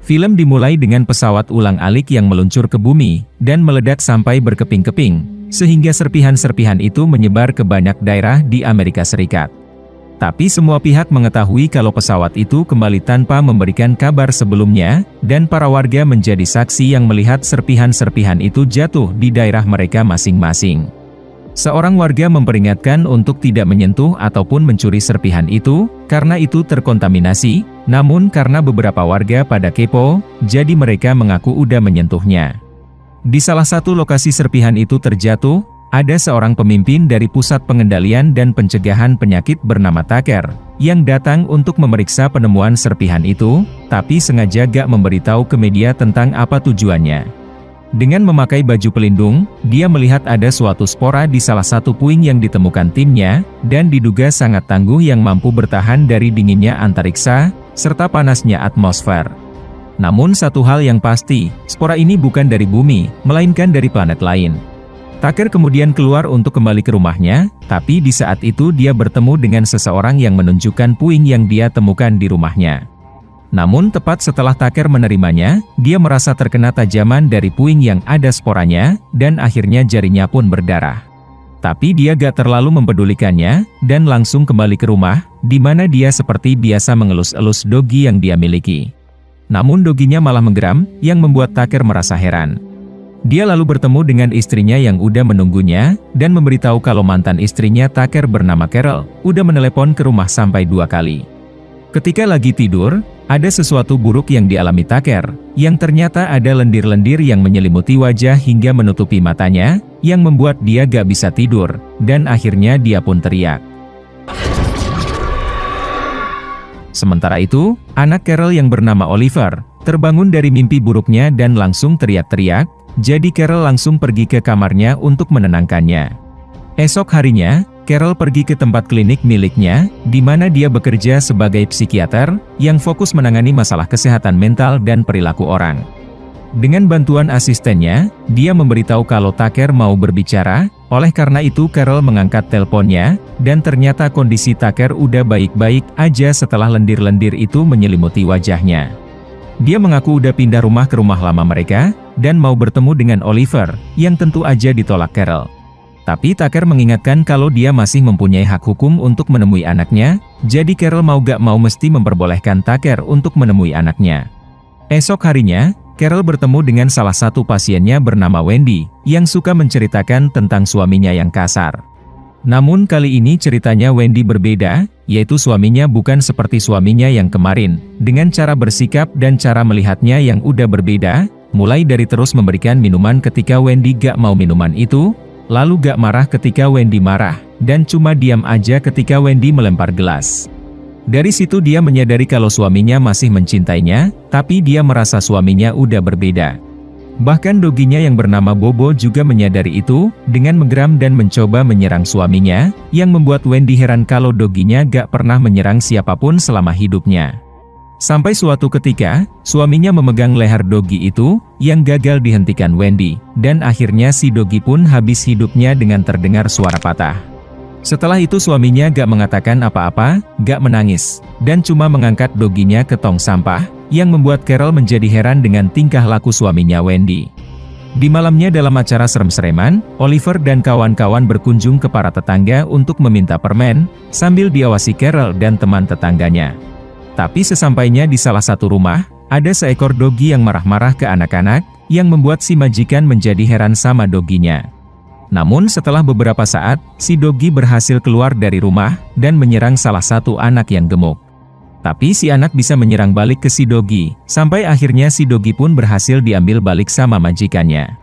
Film dimulai dengan pesawat ulang-alik yang meluncur ke bumi, dan meledak sampai berkeping-keping, sehingga serpihan-serpihan itu menyebar ke banyak daerah di Amerika Serikat. Tapi semua pihak mengetahui kalau pesawat itu kembali tanpa memberikan kabar sebelumnya, dan para warga menjadi saksi yang melihat serpihan-serpihan itu jatuh di daerah mereka masing-masing. Seorang warga memperingatkan untuk tidak menyentuh ataupun mencuri serpihan itu, karena itu terkontaminasi, namun karena beberapa warga pada kepo, jadi mereka mengaku udah menyentuhnya. Di salah satu lokasi serpihan itu terjatuh, ada seorang pemimpin dari Pusat Pengendalian dan Pencegahan Penyakit bernama Tucker, yang datang untuk memeriksa penemuan serpihan itu, tapi sengaja gak memberitahu ke media tentang apa tujuannya. Dengan memakai baju pelindung, dia melihat ada suatu spora di salah satu puing yang ditemukan timnya, dan diduga sangat tangguh yang mampu bertahan dari dinginnya antariksa, serta panasnya atmosfer. Namun satu hal yang pasti, spora ini bukan dari bumi, melainkan dari planet lain. Tucker kemudian keluar untuk kembali ke rumahnya, tapi di saat itu dia bertemu dengan seseorang yang menunjukkan puing yang dia temukan di rumahnya. Namun tepat setelah Tucker menerimanya, dia merasa terkena tajaman dari puing yang ada sporanya, dan akhirnya jarinya pun berdarah. Tapi dia gak terlalu mempedulikannya, dan langsung kembali ke rumah, di mana dia seperti biasa mengelus-elus dogi yang dia miliki. Namun doginya malah menggeram, yang membuat Tucker merasa heran. Dia lalu bertemu dengan istrinya yang udah menunggunya, dan memberitahu kalau mantan istrinya Tucker bernama Carol, udah menelepon ke rumah sampai 2 kali. Ketika lagi tidur, ada sesuatu buruk yang dialami Tucker, yang ternyata ada lendir-lendir yang menyelimuti wajah hingga menutupi matanya, yang membuat dia gak bisa tidur, dan akhirnya dia pun teriak. Sementara itu, anak Carol yang bernama Oliver, terbangun dari mimpi buruknya dan langsung teriak-teriak, jadi Carol langsung pergi ke kamarnya untuk menenangkannya. Esok harinya, Carol pergi ke tempat klinik miliknya, di mana dia bekerja sebagai psikiater, yang fokus menangani masalah kesehatan mental dan perilaku orang. Dengan bantuan asistennya, dia memberitahu kalau Tucker mau berbicara, oleh karena itu Carol mengangkat teleponnya, dan ternyata kondisi Tucker udah baik-baik aja setelah lendir-lendir itu menyelimuti wajahnya. Dia mengaku udah pindah rumah ke rumah lama mereka, dan mau bertemu dengan Oliver, yang tentu aja ditolak Carol. Tapi Tucker mengingatkan kalau dia masih mempunyai hak hukum untuk menemui anaknya, jadi Carol mau gak mau mesti memperbolehkan Tucker untuk menemui anaknya. Esok harinya, Carol bertemu dengan salah satu pasiennya bernama Wendy, yang suka menceritakan tentang suaminya yang kasar. Namun kali ini ceritanya Wendy berbeda, yaitu suaminya bukan seperti suaminya yang kemarin, dengan cara bersikap dan cara melihatnya yang udah berbeda, mulai dari terus memberikan minuman ketika Wendy gak mau minuman itu, lalu gak marah ketika Wendy marah, dan cuma diam aja ketika Wendy melempar gelas. Dari situ dia menyadari kalau suaminya masih mencintainya, tapi dia merasa suaminya udah berbeda. Bahkan doginya yang bernama Bobo juga menyadari itu, dengan menggeram dan mencoba menyerang suaminya, yang membuat Wendy heran kalau doginya gak pernah menyerang siapapun selama hidupnya. Sampai suatu ketika, suaminya memegang leher dogi itu, yang gagal dihentikan Wendy, dan akhirnya si dogi pun habis hidupnya dengan terdengar suara patah. Setelah itu suaminya gak mengatakan apa-apa, gak menangis, dan cuma mengangkat doginya ke tong sampah, yang membuat Carol menjadi heran dengan tingkah laku suaminya Wendy. Di malamnya dalam acara serem-sereman, Oliver dan kawan-kawan berkunjung ke para tetangga untuk meminta permen, sambil diawasi Carol dan teman tetangganya. Tapi sesampainya di salah satu rumah, ada seekor dogi yang marah-marah ke anak-anak, yang membuat si majikan menjadi heran sama doginya. Namun setelah beberapa saat, si dogi berhasil keluar dari rumah, dan menyerang salah satu anak yang gemuk. Tapi si anak bisa menyerang balik ke si dogi, sampai akhirnya si dogi pun berhasil diambil balik sama majikannya.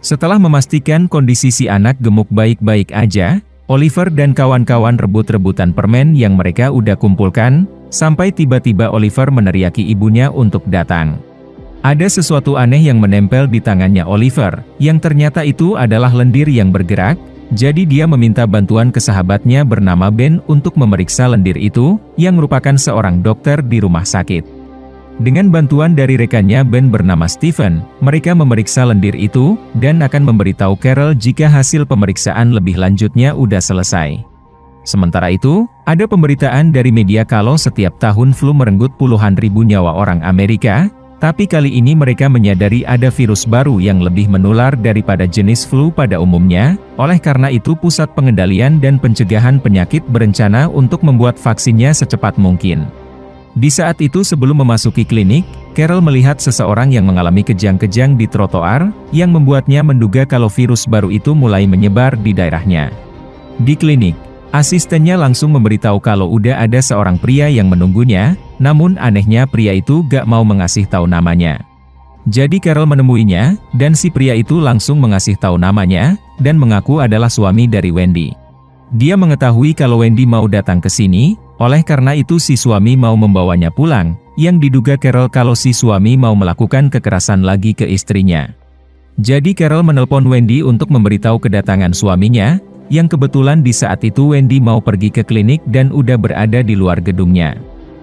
Setelah memastikan kondisi si anak gemuk baik-baik aja, Oliver dan kawan-kawan rebut-rebutan permen yang mereka udah kumpulkan, sampai tiba-tiba Oliver meneriaki ibunya untuk datang. Ada sesuatu aneh yang menempel di tangannya Oliver, yang ternyata itu adalah lendir yang bergerak, jadi dia meminta bantuan ke sahabatnya bernama Ben untuk memeriksa lendir itu, yang merupakan seorang dokter di rumah sakit. Dengan bantuan dari rekannya Ben bernama Steven, mereka memeriksa lendir itu, dan akan memberitahu Carol jika hasil pemeriksaan lebih lanjutnya udah selesai. Sementara itu, ada pemberitaan dari media kalau setiap tahun flu merenggut puluhan ribu nyawa orang Amerika, tapi kali ini mereka menyadari ada virus baru yang lebih menular daripada jenis flu pada umumnya, oleh karena itu Pusat Pengendalian dan Pencegahan Penyakit berencana untuk membuat vaksinnya secepat mungkin. Di saat itu sebelum memasuki klinik, Carol melihat seseorang yang mengalami kejang-kejang di trotoar, yang membuatnya menduga kalau virus baru itu mulai menyebar di daerahnya. Di klinik, asistennya langsung memberitahu kalau udah ada seorang pria yang menunggunya, namun anehnya pria itu gak mau mengasih tahu namanya. Jadi Carol menemuinya, dan si pria itu langsung mengasih tahu namanya, dan mengaku adalah suami dari Wendy. Dia mengetahui kalau Wendy mau datang ke sini, oleh karena itu si suami mau membawanya pulang, yang diduga Carol kalau si suami mau melakukan kekerasan lagi ke istrinya. Jadi Carol menelpon Wendy untuk memberitahu kedatangan suaminya, yang kebetulan di saat itu Wendy mau pergi ke klinik dan udah berada di luar gedungnya.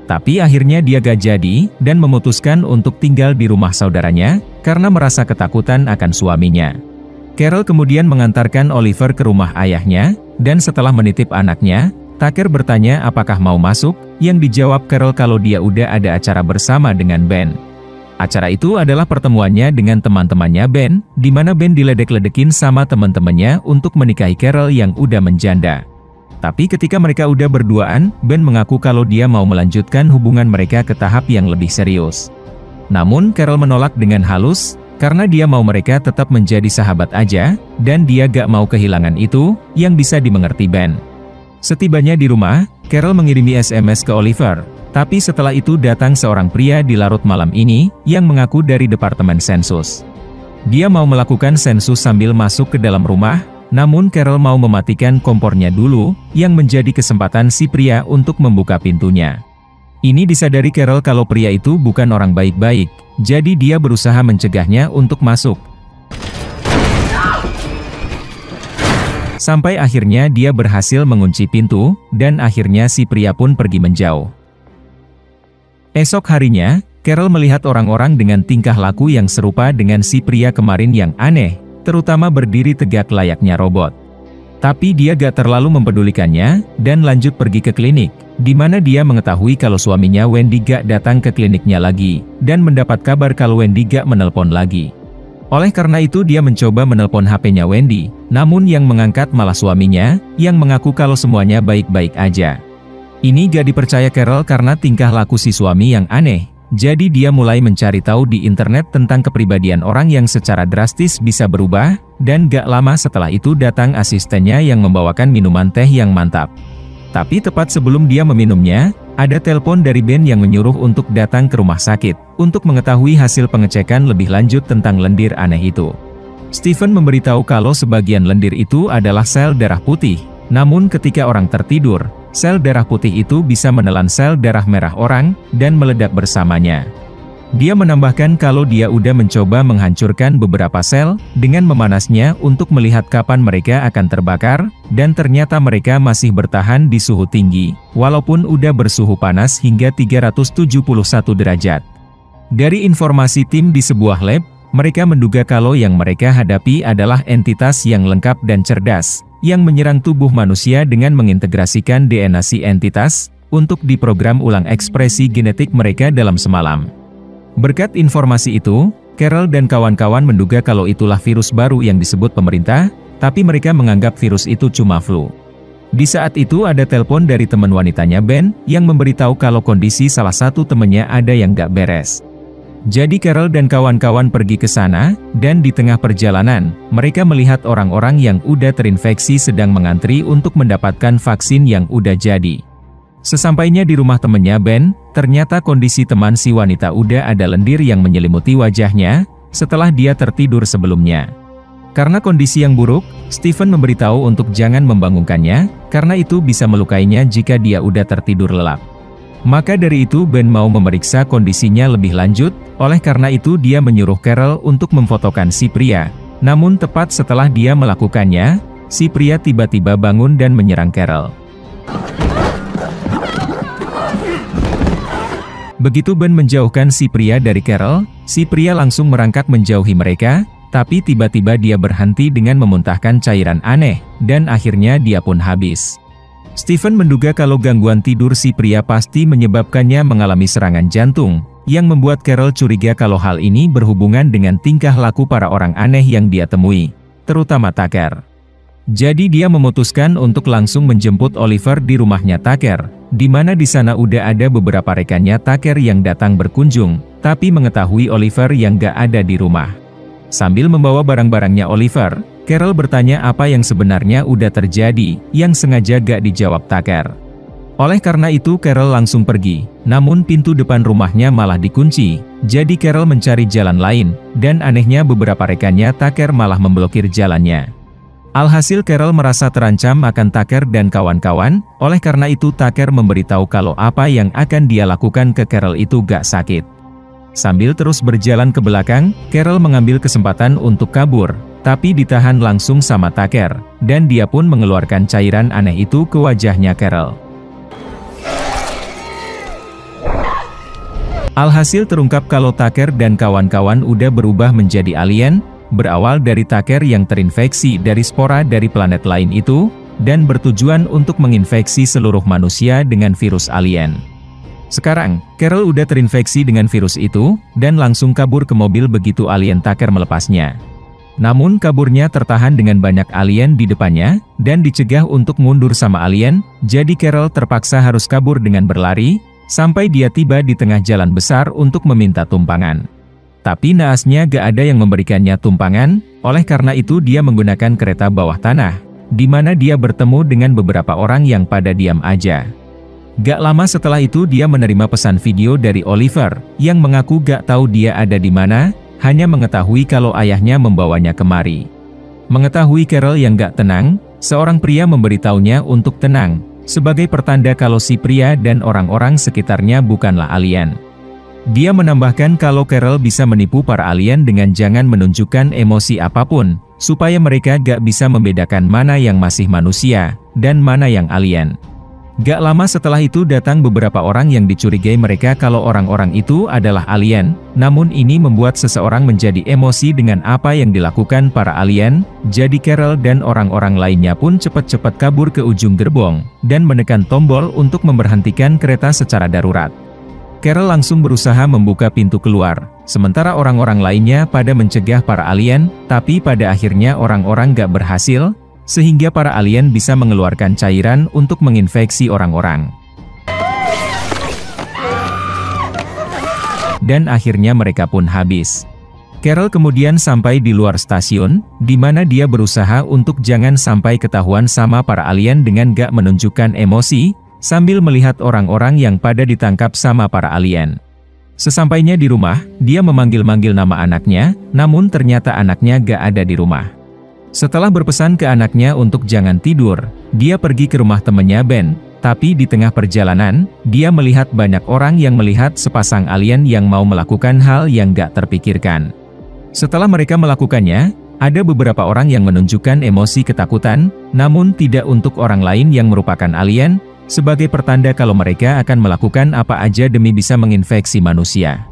Tapi akhirnya dia gak jadi, dan memutuskan untuk tinggal di rumah saudaranya, karena merasa ketakutan akan suaminya. Carol kemudian mengantarkan Oliver ke rumah ayahnya, dan setelah menitip anaknya, Tucker bertanya apakah mau masuk, yang dijawab Carol kalau dia udah ada acara bersama dengan Ben. Acara itu adalah pertemuannya dengan teman-temannya Ben, di mana Ben diledek-ledekin sama teman-temannya untuk menikahi Carol yang udah menjanda. Tapi ketika mereka udah berduaan, Ben mengaku kalau dia mau melanjutkan hubungan mereka ke tahap yang lebih serius. Namun Carol menolak dengan halus, karena dia mau mereka tetap menjadi sahabat aja, dan dia gak mau kehilangan itu, yang bisa dimengerti Ben. Setibanya di rumah, Carol mengirimi SMS ke Oliver. Tapi setelah itu datang seorang pria di larut malam ini, yang mengaku dari Departemen Sensus. Dia mau melakukan sensus sambil masuk ke dalam rumah, namun Carol mau mematikan kompornya dulu, yang menjadi kesempatan si pria untuk membuka pintunya. Ini disadari Carol kalau pria itu bukan orang baik-baik, jadi dia berusaha mencegahnya untuk masuk. Sampai akhirnya dia berhasil mengunci pintu, dan akhirnya si pria pun pergi menjauh. Esok harinya, Carol melihat orang-orang dengan tingkah laku yang serupa dengan si pria kemarin yang aneh, terutama berdiri tegak layaknya robot. Tapi dia gak terlalu mempedulikannya, dan lanjut pergi ke klinik, di mana dia mengetahui kalau suaminya Wendy gak datang ke kliniknya lagi, dan mendapat kabar kalau Wendy gak menelpon lagi. Oleh karena itu dia mencoba menelpon HP-nya Wendy, namun yang mengangkat malah suaminya, yang mengaku kalau semuanya baik-baik aja. Ini gak dipercaya Carol karena tingkah laku si suami yang aneh, jadi dia mulai mencari tahu di internet tentang kepribadian orang yang secara drastis bisa berubah, dan gak lama setelah itu datang asistennya yang membawakan minuman teh yang mantap. Tapi tepat sebelum dia meminumnya, ada telepon dari Ben yang menyuruh untuk datang ke rumah sakit, untuk mengetahui hasil pengecekan lebih lanjut tentang lendir aneh itu. Stephen memberitahu kalau sebagian lendir itu adalah sel darah putih, namun ketika orang tertidur, sel darah putih itu bisa menelan sel darah merah orang, dan meledak bersamanya. Dia menambahkan kalau dia udah mencoba menghancurkan beberapa sel, dengan memanasnya untuk melihat kapan mereka akan terbakar, dan ternyata mereka masih bertahan di suhu tinggi, walaupun udah bersuhu panas hingga 371 derajat. Dari informasi tim di sebuah lab, mereka menduga kalau yang mereka hadapi adalah entitas yang lengkap dan cerdas, yang menyerang tubuh manusia dengan mengintegrasikan DNA si entitas, untuk diprogram ulang ekspresi genetik mereka dalam semalam. Berkat informasi itu, Carol dan kawan-kawan menduga kalau itulah virus baru yang disebut pemerintah, tapi mereka menganggap virus itu cuma flu. Di saat itu ada telepon dari teman wanitanya Ben, yang memberitahu kalau kondisi salah satu temannya ada yang gak beres. Jadi Carol dan kawan-kawan pergi ke sana, dan di tengah perjalanan, mereka melihat orang-orang yang udah terinfeksi sedang mengantri untuk mendapatkan vaksin yang udah jadi. Sesampainya di rumah temannya Ben, ternyata kondisi teman si wanita udah ada lendir yang menyelimuti wajahnya, setelah dia tertidur sebelumnya. Karena kondisi yang buruk, Stephen memberitahu untuk jangan membangunkannya, karena itu bisa melukainya jika dia udah tertidur lelap. Maka dari itu Ben mau memeriksa kondisinya lebih lanjut, oleh karena itu dia menyuruh Carol untuk memfotokan si pria. Namun tepat setelah dia melakukannya, si pria tiba-tiba bangun dan menyerang Carol. Begitu Ben menjauhkan si pria dari Carol, si pria langsung merangkak menjauhi mereka, tapi tiba-tiba dia berhenti dengan memuntahkan cairan aneh, dan akhirnya dia pun habis. Stephen menduga kalau gangguan tidur si pria pasti menyebabkannya mengalami serangan jantung, yang membuat Carol curiga kalau hal ini berhubungan dengan tingkah laku para orang aneh yang dia temui, terutama Tucker. Jadi dia memutuskan untuk langsung menjemput Oliver di rumahnya Tucker, di mana di sana udah ada beberapa rekannya Tucker yang datang berkunjung, tapi mengetahui Oliver yang gak ada di rumah. Sambil membawa barang-barangnya Oliver, Carol bertanya apa yang sebenarnya udah terjadi, yang sengaja gak dijawab Tucker. Oleh karena itu Carol langsung pergi, namun pintu depan rumahnya malah dikunci, jadi Carol mencari jalan lain, dan anehnya beberapa rekannya Tucker malah memblokir jalannya. Alhasil Carol merasa terancam akan Tucker dan kawan-kawan, oleh karena itu Tucker memberitahu kalau apa yang akan dia lakukan ke Carol itu gak sakit. Sambil terus berjalan ke belakang, Carol mengambil kesempatan untuk kabur, tapi ditahan langsung sama Tucker, dan dia pun mengeluarkan cairan aneh itu ke wajahnya Carol. Alhasil terungkap kalau Tucker dan kawan-kawan udah berubah menjadi alien, berawal dari Tucker yang terinfeksi dari spora dari planet lain itu, dan bertujuan untuk menginfeksi seluruh manusia dengan virus alien. Sekarang, Carol udah terinfeksi dengan virus itu, dan langsung kabur ke mobil begitu alien Tucker melepasnya. Namun kaburnya tertahan dengan banyak alien di depannya, dan dicegah untuk mundur sama alien, jadi Carol terpaksa harus kabur dengan berlari, sampai dia tiba di tengah jalan besar untuk meminta tumpangan. Tapi naasnya gak ada yang memberikannya tumpangan, oleh karena itu dia menggunakan kereta bawah tanah, di mana dia bertemu dengan beberapa orang yang pada diam aja. Gak lama setelah itu dia menerima pesan video dari Oliver, yang mengaku gak tahu dia ada di mana, hanya mengetahui kalau ayahnya membawanya kemari. Mengetahui Carol yang gak tenang, seorang pria memberitahunya untuk tenang, sebagai pertanda kalau si pria dan orang-orang sekitarnya bukanlah alien. Dia menambahkan kalau Carol bisa menipu para alien dengan jangan menunjukkan emosi apapun, supaya mereka gak bisa membedakan mana yang masih manusia, dan mana yang alien. Gak lama setelah itu datang beberapa orang yang dicurigai mereka kalau orang-orang itu adalah alien, namun ini membuat seseorang menjadi emosi dengan apa yang dilakukan para alien, jadi Carol dan orang-orang lainnya pun cepat-cepat kabur ke ujung gerbong, dan menekan tombol untuk memberhentikan kereta secara darurat. Carol langsung berusaha membuka pintu keluar, sementara orang-orang lainnya pada mencegah para alien, tapi pada akhirnya orang-orang gak berhasil, sehingga para alien bisa mengeluarkan cairan untuk menginfeksi orang-orang. Dan akhirnya mereka pun habis. Carol kemudian sampai di luar stasiun, di mana dia berusaha untuk jangan sampai ketahuan sama para alien dengan gak menunjukkan emosi, sambil melihat orang-orang yang pada ditangkap sama para alien. Sesampainya di rumah, dia memanggil-manggil nama anaknya, namun ternyata anaknya gak ada di rumah. Setelah berpesan ke anaknya untuk jangan tidur, dia pergi ke rumah temannya Ben, tapi di tengah perjalanan, dia melihat banyak orang yang melihat sepasang alien yang mau melakukan hal yang gak terpikirkan. Setelah mereka melakukannya, ada beberapa orang yang menunjukkan emosi ketakutan, namun tidak untuk orang lain yang merupakan alien, sebagai pertanda kalau mereka akan melakukan apa aja demi bisa menginfeksi manusia.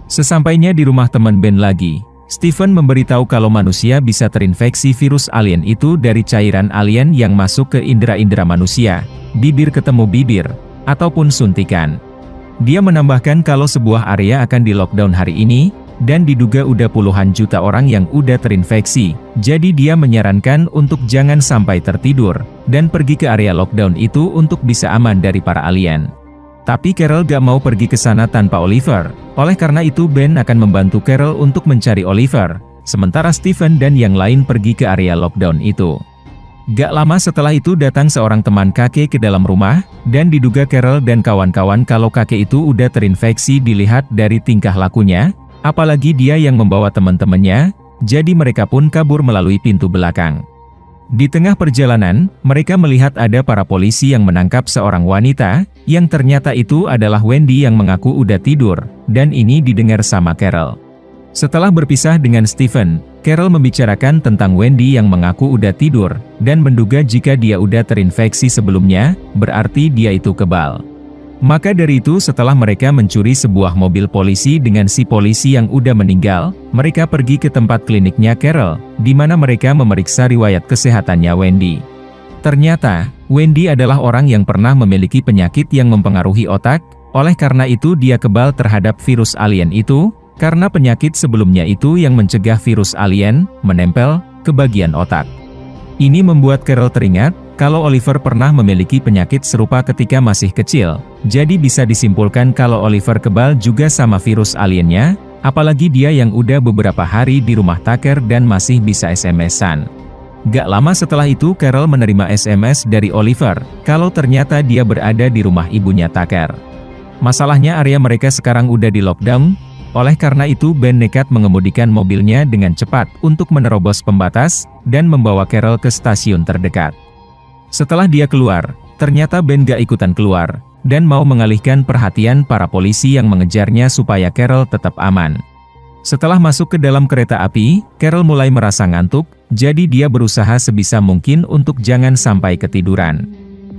Sesampainya di rumah teman Ben lagi, Stephen memberitahu kalau manusia bisa terinfeksi virus alien itu dari cairan alien yang masuk ke indera-indera manusia, bibir ketemu bibir, ataupun suntikan. Dia menambahkan kalau sebuah area akan di lockdown hari ini, dan diduga udah puluhan juta orang yang udah terinfeksi, jadi dia menyarankan untuk jangan sampai tertidur, dan pergi ke area lockdown itu untuk bisa aman dari para alien. Tapi Carol gak mau pergi ke sana tanpa Oliver, oleh karena itu Ben akan membantu Carol untuk mencari Oliver, sementara Stephen dan yang lain pergi ke area lockdown itu. Gak lama setelah itu datang seorang teman kakek ke dalam rumah, dan diduga Carol dan kawan-kawan kalau kakek itu udah terinfeksi dilihat dari tingkah lakunya, apalagi dia yang membawa teman-temannya, jadi mereka pun kabur melalui pintu belakang. Di tengah perjalanan, mereka melihat ada para polisi yang menangkap seorang wanita, yang ternyata itu adalah Wendy yang mengaku udah tidur, dan ini didengar sama Carol. Setelah berpisah dengan Stephen, Carol membicarakan tentang Wendy yang mengaku udah tidur, dan menduga jika dia udah terinfeksi sebelumnya, berarti dia itu kebal. Maka dari itu setelah mereka mencuri sebuah mobil polisi dengan si polisi yang udah meninggal, mereka pergi ke tempat kliniknya Carol, di mana mereka memeriksa riwayat kesehatannya Wendy. Ternyata, Wendy adalah orang yang pernah memiliki penyakit yang mempengaruhi otak, oleh karena itu dia kebal terhadap virus alien itu, karena penyakit sebelumnya itu yang mencegah virus alien menempel ke bagian otak. Ini membuat Carol teringat, kalau Oliver pernah memiliki penyakit serupa ketika masih kecil, jadi bisa disimpulkan kalau Oliver kebal juga sama virus aliennya, apalagi dia yang udah beberapa hari di rumah Tucker dan masih bisa SMS-an. Gak lama setelah itu Carol menerima SMS dari Oliver, kalau ternyata dia berada di rumah ibunya Tucker. Masalahnya area mereka sekarang udah di lockdown, oleh karena itu Ben nekat mengemudikan mobilnya dengan cepat untuk menerobos pembatas, dan membawa Carol ke stasiun terdekat. Setelah dia keluar, ternyata Ben gak ikutan keluar, dan mau mengalihkan perhatian para polisi yang mengejarnya supaya Carol tetap aman. Setelah masuk ke dalam kereta api, Carol mulai merasa ngantuk, jadi dia berusaha sebisa mungkin untuk jangan sampai ketiduran.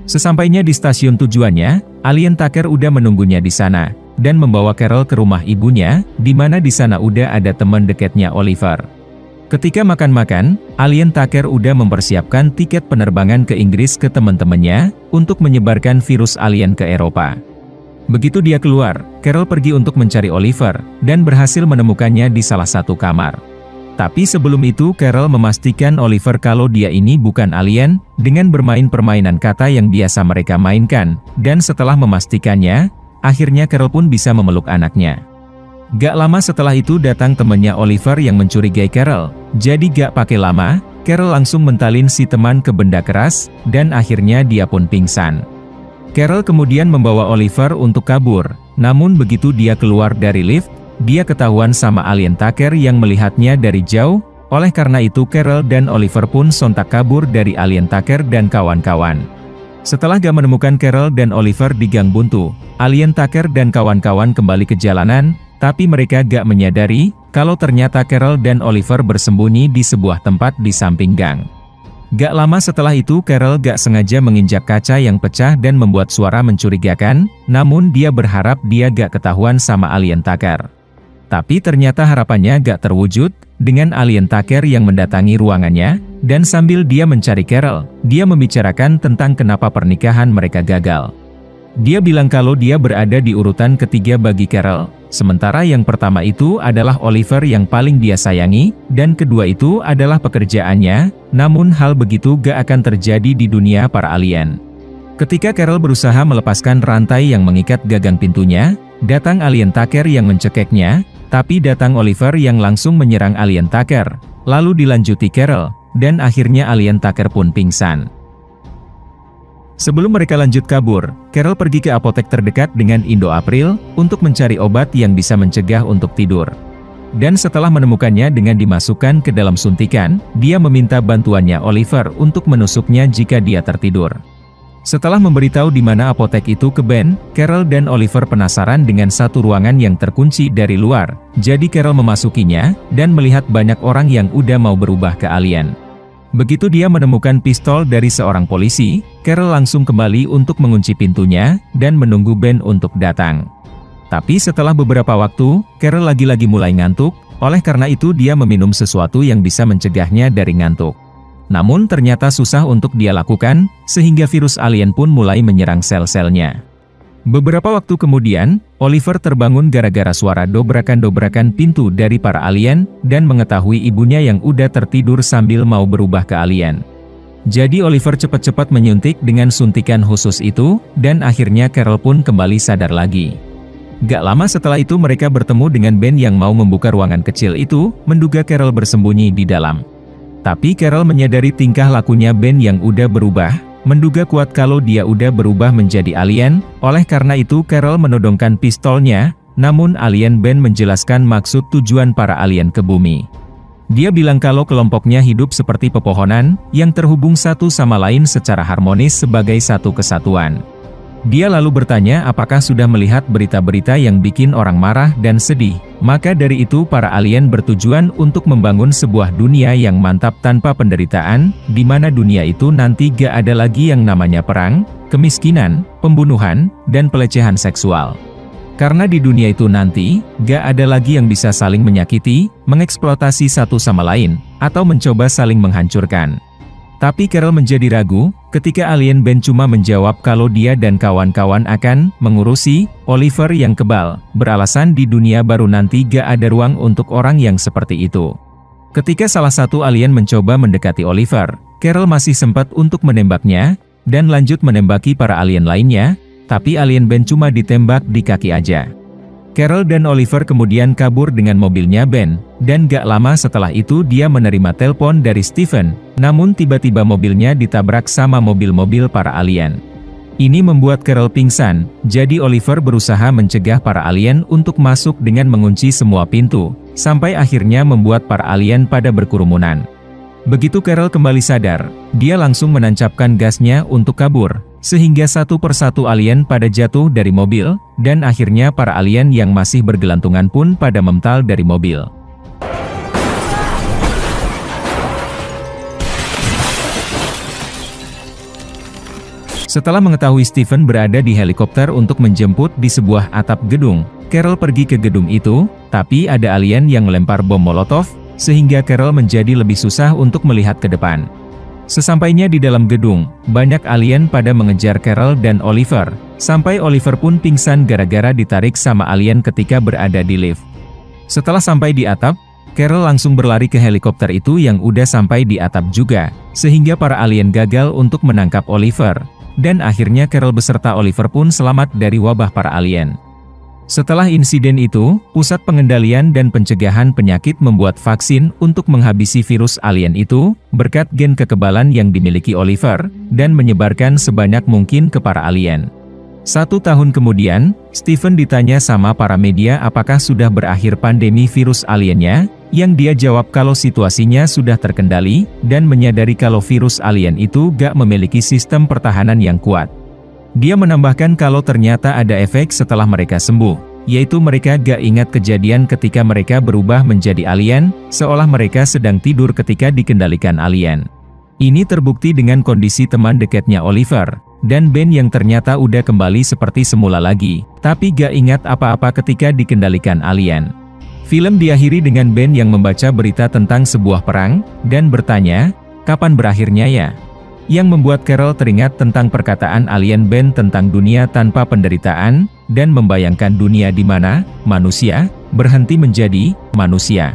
Sesampainya di stasiun tujuannya, alien Tucker udah menunggunya di sana, dan membawa Carol ke rumah ibunya, di mana di sana udah ada teman dekatnya Oliver. Ketika makan-makan, alien Tucker udah mempersiapkan tiket penerbangan ke Inggris ke teman-temannya, untuk menyebarkan virus alien ke Eropa. Begitu dia keluar, Carol pergi untuk mencari Oliver, dan berhasil menemukannya di salah satu kamar. Tapi sebelum itu Carol memastikan Oliver kalau dia ini bukan alien, dengan bermain permainan kata yang biasa mereka mainkan, dan setelah memastikannya, akhirnya Carol pun bisa memeluk anaknya. Gak lama setelah itu datang temannya Oliver yang mencurigai Carol, jadi gak pakai lama, Carol langsung mentalin si teman ke benda keras, dan akhirnya dia pun pingsan. Carol kemudian membawa Oliver untuk kabur, namun begitu dia keluar dari lift, dia ketahuan sama alien Tucker yang melihatnya dari jauh, oleh karena itu Carol dan Oliver pun sontak kabur dari alien Tucker dan kawan-kawan. Setelah gak menemukan Carol dan Oliver di gang buntu, alien Tucker dan kawan-kawan kembali ke jalanan, tapi mereka gak menyadari, kalau ternyata Carol dan Oliver bersembunyi di sebuah tempat di samping gang. Gak lama setelah itu Carol gak sengaja menginjak kaca yang pecah dan membuat suara mencurigakan, namun dia berharap dia gak ketahuan sama alien Tucker. Tapi ternyata harapannya gak terwujud, dengan alien Tucker yang mendatangi ruangannya, dan sambil dia mencari Carol, dia membicarakan tentang kenapa pernikahan mereka gagal. Dia bilang kalau dia berada di urutan ketiga bagi Carol, sementara yang pertama itu adalah Oliver yang paling dia sayangi, dan kedua itu adalah pekerjaannya, namun hal begitu gak akan terjadi di dunia para alien. Ketika Carol berusaha melepaskan rantai yang mengikat gagang pintunya, datang alien Tucker yang mencekeknya, tapi datang Oliver yang langsung menyerang alien Tucker, lalu dilanjuti Carol, dan akhirnya alien Tucker pun pingsan. Sebelum mereka lanjut kabur, Carol pergi ke apotek terdekat dengan Indo April, untuk mencari obat yang bisa mencegah untuk tidur. Dan setelah menemukannya dengan dimasukkan ke dalam suntikan, dia meminta bantuannya Oliver untuk menusuknya jika dia tertidur. Setelah memberitahu di mana apotek itu ke Ben, Carol dan Oliver penasaran dengan satu ruangan yang terkunci dari luar, jadi Carol memasukinya, dan melihat banyak orang yang udah mau berubah ke alien. Begitu dia menemukan pistol dari seorang polisi, Carol langsung kembali untuk mengunci pintunya, dan menunggu Ben untuk datang. Tapi setelah beberapa waktu, Carol lagi-lagi mulai ngantuk, oleh karena itu dia meminum sesuatu yang bisa mencegahnya dari ngantuk. Namun ternyata susah untuk dia lakukan, sehingga virus alien pun mulai menyerang sel-selnya. Beberapa waktu kemudian, Oliver terbangun gara-gara suara dobrakan-dobrakan pintu dari para alien, dan mengetahui ibunya yang udah tertidur sambil mau berubah ke alien. Jadi Oliver cepat-cepat menyuntik dengan suntikan khusus itu, dan akhirnya Carol pun kembali sadar lagi. Gak lama setelah itu mereka bertemu dengan Ben yang mau membuka ruangan kecil itu, menduga Carol bersembunyi di dalam. Tapi Carol menyadari tingkah lakunya Ben yang udah berubah, menduga kuat kalau dia udah berubah menjadi alien, oleh karena itu Carol menodongkan pistolnya, namun alien Ben menjelaskan maksud tujuan para alien ke bumi. Dia bilang kalau kelompoknya hidup seperti pepohonan, yang terhubung satu sama lain secara harmonis sebagai satu kesatuan. Dia lalu bertanya apakah sudah melihat berita-berita yang bikin orang marah dan sedih. Maka dari itu para alien bertujuan untuk membangun sebuah dunia yang mantap tanpa penderitaan, di mana dunia itu nanti gak ada lagi yang namanya perang, kemiskinan, pembunuhan, dan pelecehan seksual. Karena di dunia itu nanti, gak ada lagi yang bisa saling menyakiti, mengeksploitasi satu sama lain, atau mencoba saling menghancurkan. Tapi Carol menjadi ragu, Ketika alien Ben cuma menjawab kalau dia dan kawan-kawan akan mengurusi Oliver yang kebal, beralasan di dunia baru nanti gak ada ruang untuk orang yang seperti itu. Ketika salah satu alien mencoba mendekati Oliver, Carol masih sempat untuk menembaknya, dan lanjut menembaki para alien lainnya, tapi alien Ben cuma ditembak di kaki aja. Carol dan Oliver kemudian kabur dengan mobilnya Ben, dan gak lama setelah itu dia menerima telepon dari Stephen, namun tiba-tiba mobilnya ditabrak sama mobil-mobil para alien. Ini membuat Carol pingsan, jadi Oliver berusaha mencegah para alien untuk masuk dengan mengunci semua pintu, sampai akhirnya membuat para alien pada berkerumunan. Begitu Carol kembali sadar, dia langsung menancapkan gasnya untuk kabur, sehingga satu persatu alien pada jatuh dari mobil, dan akhirnya para alien yang masih bergelantungan pun pada mental dari mobil. Setelah mengetahui Stephen berada di helikopter untuk menjemput di sebuah atap gedung, Carol pergi ke gedung itu, tapi ada alien yang melempar bom Molotov, sehingga Carol menjadi lebih susah untuk melihat ke depan. Sesampainya di dalam gedung, banyak alien pada mengejar Carol dan Oliver, sampai Oliver pun pingsan gara-gara ditarik sama alien ketika berada di lift. Setelah sampai di atap, Carol langsung berlari ke helikopter itu yang udah sampai di atap juga, sehingga para alien gagal untuk menangkap Oliver, dan akhirnya Carol beserta Oliver pun selamat dari wabah para alien. Setelah insiden itu, Pusat Pengendalian dan Pencegahan Penyakit membuat vaksin untuk menghabisi virus alien itu, berkat gen kekebalan yang dimiliki Oliver, dan menyebarkan sebanyak mungkin ke para alien. 1 tahun kemudian, Stephen ditanya sama para media apakah sudah berakhir pandemi virus aliennya, yang dia jawab kalau situasinya sudah terkendali, dan menyadari kalau virus alien itu gak memiliki sistem pertahanan yang kuat. Dia menambahkan kalau ternyata ada efek setelah mereka sembuh, yaitu mereka gak ingat kejadian ketika mereka berubah menjadi alien, seolah mereka sedang tidur ketika dikendalikan alien. Ini terbukti dengan kondisi teman dekatnya Oliver, dan Ben yang ternyata udah kembali seperti semula lagi, tapi gak ingat apa-apa ketika dikendalikan alien. Film diakhiri dengan Ben yang membaca berita tentang sebuah perang, dan bertanya, kapan berakhirnya ya? Yang membuat Carol teringat tentang perkataan alien Ben tentang dunia tanpa penderitaan, dan membayangkan dunia di mana manusia berhenti menjadi manusia.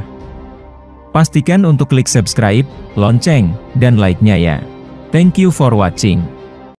Pastikan untuk klik subscribe, lonceng, dan like-nya ya. Thank you for watching.